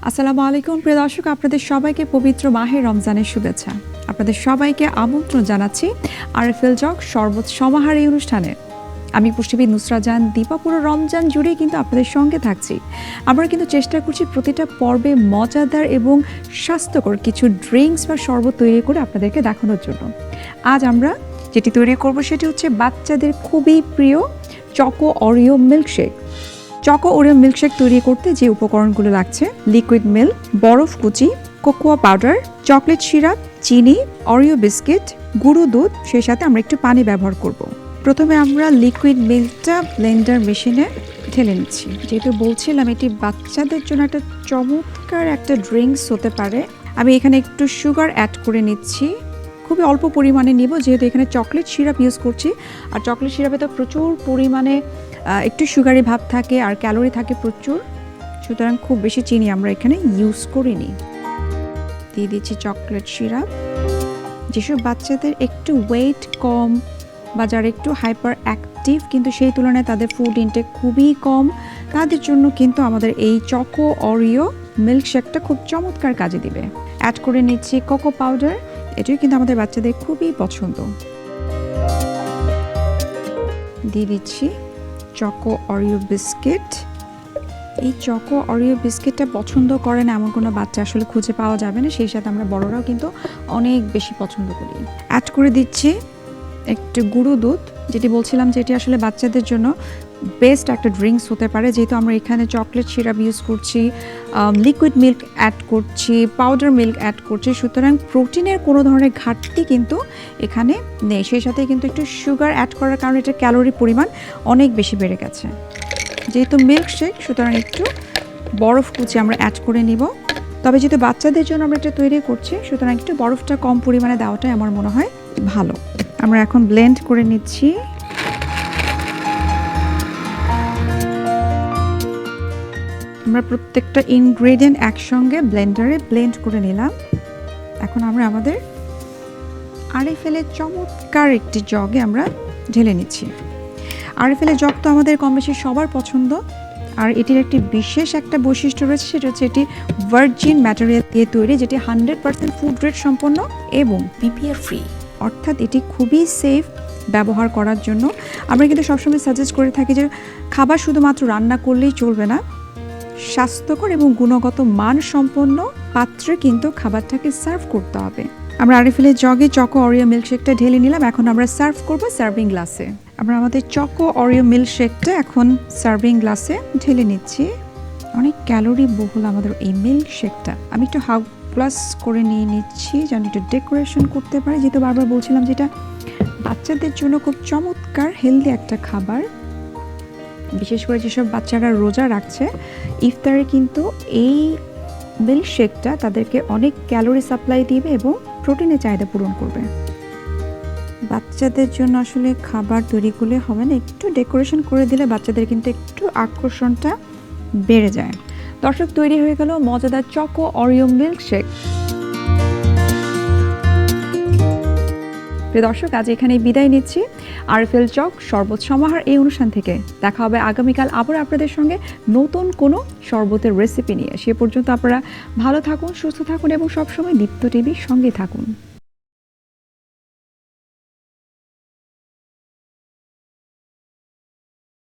আসসালামু আলাইকুম প্রিয় দর্শক, আপনাদের সবাইকে পবিত্র মাহে রমজানের শুভেচ্ছা। আপনাদের সবাইকে আমন্ত্রণ জানাচ্ছি আরএফএল জগ শরবত সমাহার এই অনুষ্ঠানে। আমি পুষ্টিবিদ নুসরাত জাহান দীপা পুরো রমজান জুড়েই কিন্তু আপনাদের সঙ্গে থাকছি। আমরা কিন্তু চেষ্টা করছি প্রতিটা পর্বে মজাদার এবং স্বাস্থ্যকর কিছু ড্রিঙ্কস বা শরবত তৈরি করে আপনাদেরকে দেখানোর জন্য। আজ আমরা যেটি তৈরি করব সেটি হচ্ছে বাচ্চাদের খুবই প্রিয় choco Oreo milkshake. Choco Oreo milkshake তৈরি করতে যে উপকরণগুলো লাগছে: লিকুইড মিল্ক, বরফ কুচি, কোকোয়া পাউডার, চকলেট সিরাপ, চিনি, অরিও বিস্কিট, গুঁড়ো দুধ, সেই সাথে আমরা একটু পানি ব্যবহার করব। প্রথমে আমরা লিকুইড মিল্কটা ব্লেন্ডার মেশিনে ঢেলে নিচ্ছি। যেহেতু বলছিলাম এটি বাচ্চাদের জন্য একটা চমৎকার একটা ড্রিঙ্কস হতে পারে, আমি এখানে একটু সুগার অ্যাড করে নিচ্ছি। খুবই অল্প পরিমাণে নিব, যেহেতু এখানে চকলেট সিরাপ ইউজ করছি। আর চকলেট সিরাপে তো প্রচুর পরিমাণে একটু সুগারি ভাব থাকে আর ক্যালোরি থাকে প্রচুর, সুতরাং খুব বেশি চিনি আমরা এখানে ইউজ করিনি। দিয়ে দিচ্ছি চকলেট সিরাপ। যেসব বাচ্চাদের একটু ওয়েট কম বা যারা একটু হাইপার অ্যাক্টিভ কিন্তু সেই তুলনায় তাদের ফুড ইনটেক খুবই কম, তাদের জন্য কিন্তু আমাদের এই চকো অরিও মিল্কশেকটা খুব চমৎকার কাজে দিবে। অ্যাড করে নিচ্ছি কোকো পাউডার, এটিও কিন্তু আমাদের বাচ্চাদের খুবই পছন্দ। দিয়ে দিচ্ছি চকো অরিও বিস্কিট। এই চকো অরিও বিস্কিটটা পছন্দ করে না এমন কোনো বাচ্চা আসলে খুঁজে পাওয়া যাবে না, সেই সাথে আমরা বড়রাও কিন্তু অনেক বেশি পছন্দ করি। অ্যাড করে দিচ্ছি একটু গুঁড়ো দুধ, যেটি বলছিলাম যেটি আসলে বাচ্চাদের জন্য বেস্ট একটা ড্রিঙ্কস হতে পারে, যেহেতু আমরা এখানে চকলেট সিরাপ ইউজ করছি, লিকুইড মিল্ক অ্যাড করছি, পাউডার মিল্ক অ্যাড করছি, সুতরাং প্রোটিনের কোনো ধরনের ঘাটতি কিন্তু এখানে নেই। সেই সাথে কিন্তু একটু সুগার অ্যাড করার কারণে এটা ক্যালোরির পরিমাণ অনেক বেশি বেড়ে গেছে। যেহেতু মিল্কশেক, সুতরাং একটু বরফ কুচি আমরা অ্যাড করে নিব। তবে যেহেতু বাচ্চাদের জন্য আমরা এটা তৈরি করছি, সুতরাং একটু বরফটা কম পরিমাণে দেওয়াটাই আমার মনে হয় ভালো। আমরা এখন ব্লেন্ড করে নিচ্ছি। আমরা প্রত্যেকটা ইনগ্রেডিয়েন্ট একসঙ্গে ব্লেন্ডারে ব্লেন্ড করে নিলাম। এখন আমরা আমাদের আরএফএলের চমৎকার একটি জগে আমরা ঢেলে নিচ্ছি। আরএফএলের জগ তো আমাদের কম বেশি সবার পছন্দ, আর এটির একটি বিশেষ একটা বৈশিষ্ট্য রয়েছে, সেটা হচ্ছে এটি ভার্জিন ম্যাটেরিয়াল দিয়ে তৈরি, যেটি 100% ফুড গ্রেড সম্পন্ন এবং পিপিআর ফ্রি, অর্থাৎ এটি খুবই সেফ ব্যবহার করার জন্য। আমরা কিন্তু সবসময় সাজেস্ট করে থাকি যে খাবার শুধুমাত্র রান্না করলেই চলবে না, স্বাস্থ্যকর এবং গুণগত মান সম্পন্ন পাত্রে কিন্তু খাবারটাকে সার্ভ করতে হবে। আমরা আরএফএলের জগে চকো অরিও মিল্কশেকটা ঢেলে নিলাম। এখন আমরা সার্ভ করব সার্ভিং গ্লাসে। আমরা আমাদের চকো অরিও মিল্কশেকটা এখন সার্ভিং গ্লাসে ঢেলে নিচ্ছি। অনেক ক্যালোরি বহুল আমাদের এই মিল্কশেকটা। আমি একটু হাফ গ্লাস করে নিয়ে নিচ্ছি যেন একটু ডেকোরেশন করতে পারি, যেহেতু বারবার বলছিলাম যেটা বাচ্চাদের জন্য খুব চমৎকার হেলদি একটা খাবার। বিশেষ করে যেসব বাচ্চারা রোজা রাখছে, ইফতারে কিন্তু এই মিল্কশেকটা তাদেরকে অনেক ক্যালোরি সাপ্লাই দিবে এবং প্রোটিনের চাহিদা পূরণ করবে। বাচ্চাদের জন্য আসলে খাবার তৈরি করলে হবে না, একটু ডেকোরেশন করে দিলে বাচ্চাদের কিন্তু একটু আকর্ষণটা বেড়ে যায়। দর্শক, তৈরি হয়ে গেল মজাদার চকো অরিও মিল্কশেক। প্রিয় দর্শক, আজ এখানে বিদায় নিচ্ছি আরএফএল জগ শরবত সমাহার এই অনুষ্ঠান থেকে। দেখা হবে আগামীকাল আবার আপনাদের সঙ্গে নতুন কোনো শরবতের রেসিপি নিয়ে। সে পর্যন্ত আপনারা ভালো থাকুন, সুস্থ থাকুন এবং সবসময় দীপ্ত টিভির সঙ্গে থাকুন।